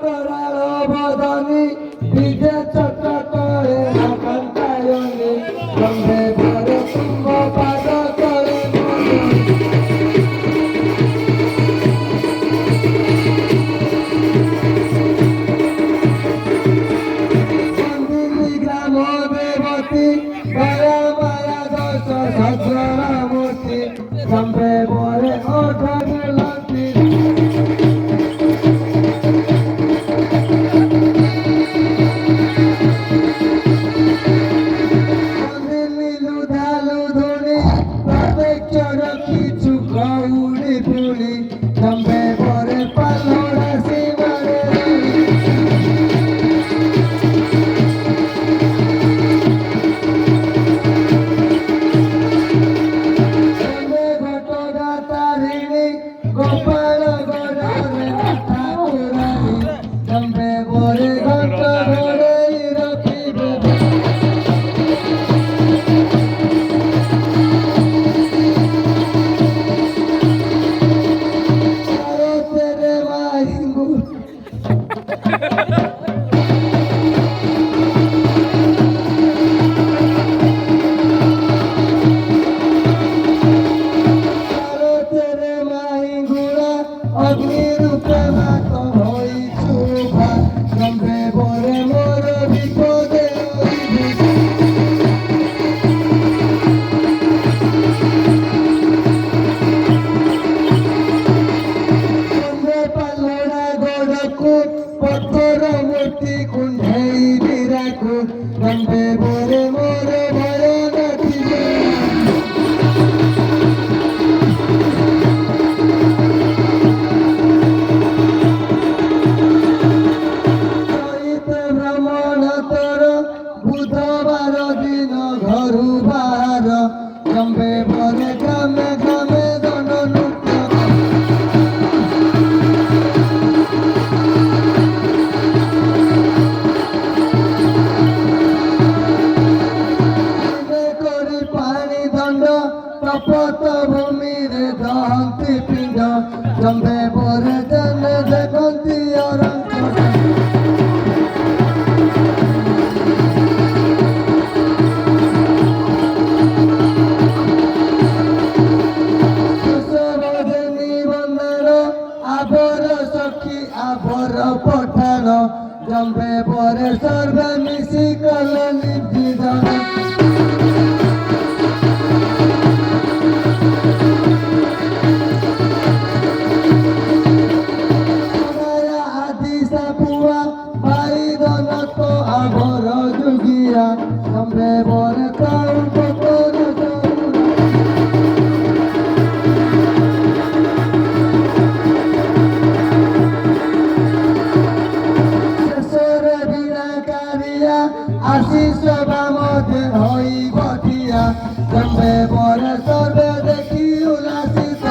করার অবদানি বিজে ছোট করে আকাঙ্ক্ষায়নি গন্ধে ভরে তুঙ্গ পাদ করে মন্দিনী গ্রাম দেবতী দয়া মায়া দশ সজ্জনা মূর্তি গন্ধে ভরে ওঠে লক্ষ্মী কিছু কৌড়ি পুলি জম্বে পরে পালোড়া সীমারে ঘটনা তারিণী গোপাল গড়ে ঠাকুরানী জম্বে পরে ঘট ধরে রখিবে অগ্নিরূপে মাত হইছু জম্বে বরে মোর বিপদে জম্বে পালোড়া গড়কু পথর মূর্তি কুণ্ঢেই বিরাকু জম্বে বরে মোর ভয় নথিবে বুধবার দিন ঘরু বাহার জম্বে বরে গ্রামে গ্রামে দন নৃত্য করি পানি দণ্ড তপত ভূমিরে দহন্তি পিণ্ড জম্বে বরে জনে দেখন্তি অরঙ্ক সখী আবর পঠান জম্বে পরে সর্বে মিশি কল নির্দিদন আদি সাপুয়া ভাই দনত আবর যুগিয়া জম্বে পরে তার পতন আশিস বামতে হইব দিয়া জম্বে বরে সর্বে দেখি উল্লাসিত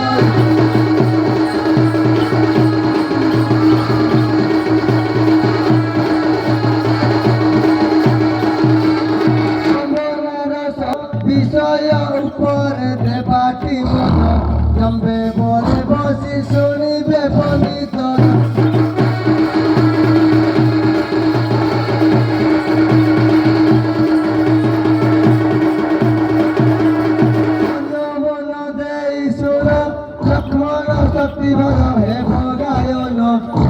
বিষয় উপরে দেবাটি মন জম্বে বরে বসি শুনিবে পণ্ডিত হে ভগায়ন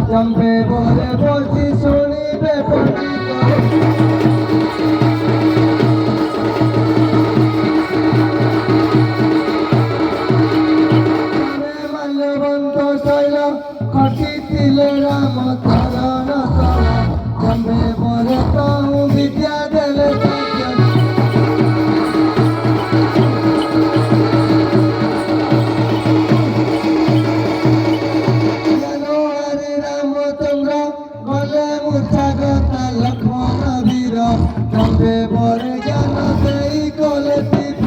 জম্বে বরে বসি শুনিবে পণ্ডিত মাল্যবন্ত শৈল খটিলে রাম চরণ সর জম্বে বরে তহু বিদ্যা দেলে লক্ষ্মণ বীর জম্বে বরে জ্ঞান দেই কলে তীব্র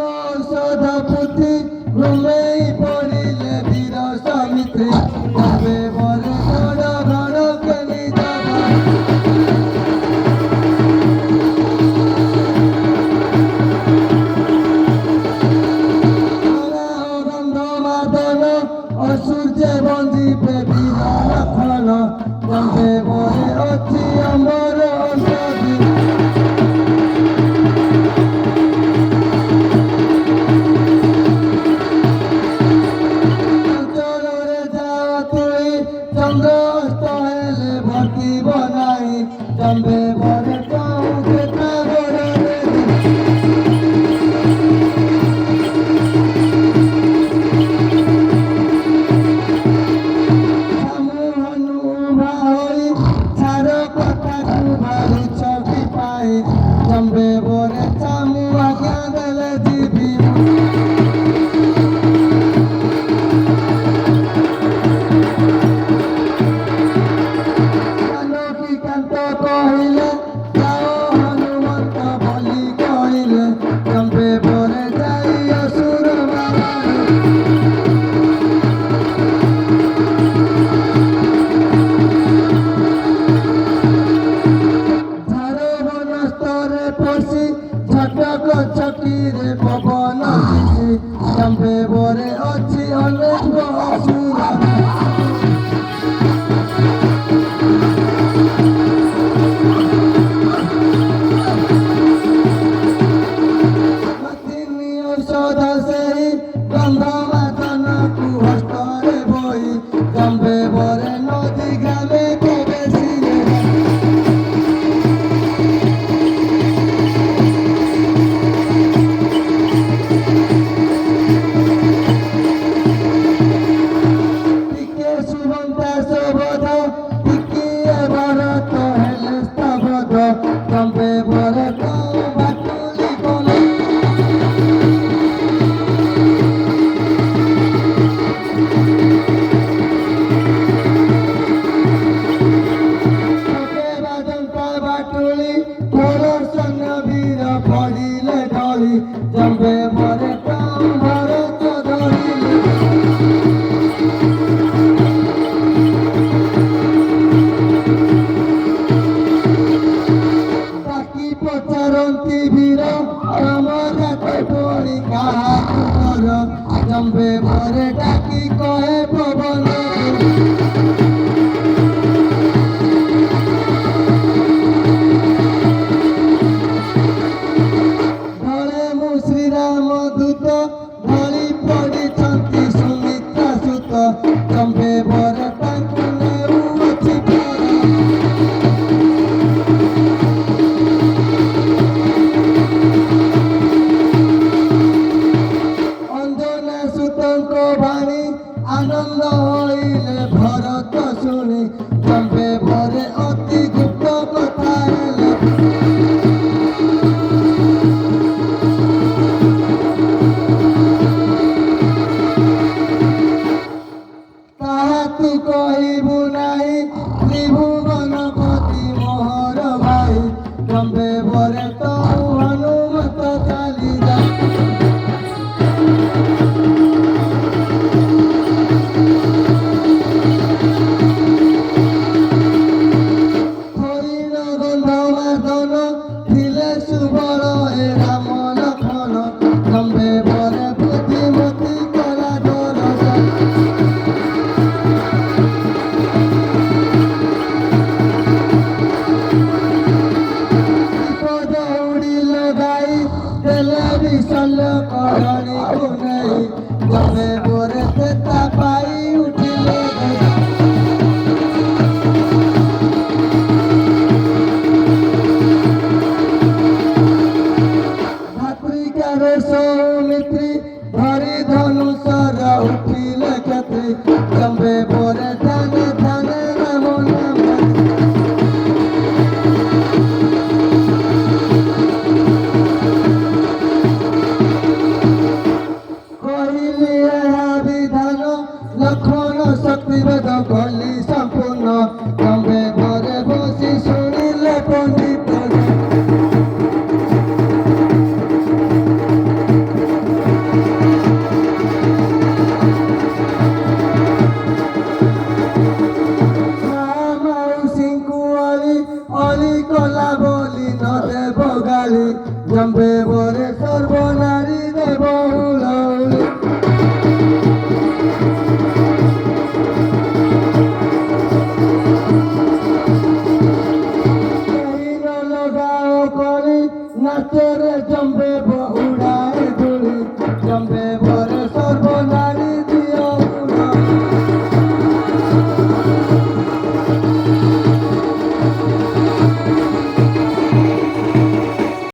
ঔষধ পুঁথি ଛଟକ ଛକିରେ ପବନ କିଛି ଜମ୍ପେ ବରେ ଅଛି ଅନେକ ଅସୁର ଔଷଧ ସେହି ଗନ୍ଧମାଦନକୁ ହସ୍ତରେ ବହି ଜମ୍ପେ ବରେ ନଦୀ ଗ୍ରାମେ ପ୍ରବେଶିଲେ ଟିକେ ସୁବନ୍ତା ସବଧ ଟିକିଏ ଭରତ ହେଲେ ସ୍ତବଧ ଜମ୍ପେ ବରେ ବାଟୁଳି କଲେ বাটুলি মোরর সৈন্য বীর পড়িলে ঢলি জম্পে বরে ভরত ধরিলে ডাকি পচারন্তি বীর রামরাতে পড়ি কাহাକୁ কর জম্পে বরে ডাকি কহে পবন শ্রীরাম দূত ঢଳି ପଡ଼ିଛନ୍ତି ସୁମିତ୍ରା ସୁତ ଜମ୍ପେ ବରେ ତାଙ୍କୁ ନେଉଅଛି ପର ଅଞ୍ଜନା ସୁତଙ୍କ ବାଣୀ ଆନନ୍ଦ ହୋଇଲେ ଭରତ ଶୁଣି ଜମ୍ପେ ବରେ ଅତି ଗୁପ୍ତ କଥା ହେଲେ ତୁ କହିବୁ ନାହିଁ ତ୍ରିଭୁବନପତି ମୋହର ଭାଇ ଜମ୍ପେ ବରେ ତ ହନୁମତ ଚାଲିଯା ହରିଣ ଗନ୍ଧମାଦନ ଥିଲେ ସୁବଳ ଏ ରାମ ଲକ୍ଷ୍ମଣ ଜମ୍ପେ ବରେ ବୁଦ୍ଧିମତୀ କଲା ଦରଶନ ବିଶଲ୍ୟ କରଣୀକୁ ନେଇ ଜମ୍ପେ ବରେ ତେତା ପାଇ ଉଠିଲେ ଭାତୃକାର ସୌମିତ୍ରୀ ଧରି ଧନୁଷର ଉଠିଲେ କ୍ଷତ୍ରୀ ଜମ୍ପେ ବରେ ଧ୍ୟାନେ ଧ୍ୟାନେ ରାମ ନାମ লক্ষণ শক্তিবেদ কলি সম্পূর্ণ জম্পে বরে বসি শুনিলে পণ্ডিত মাউসীଙ୍କୁ অলি কলা বলি ন দেব গালি জম্পে বরে সর্বনারী দেব হুলহুলি নাচরে জম্পে উড়া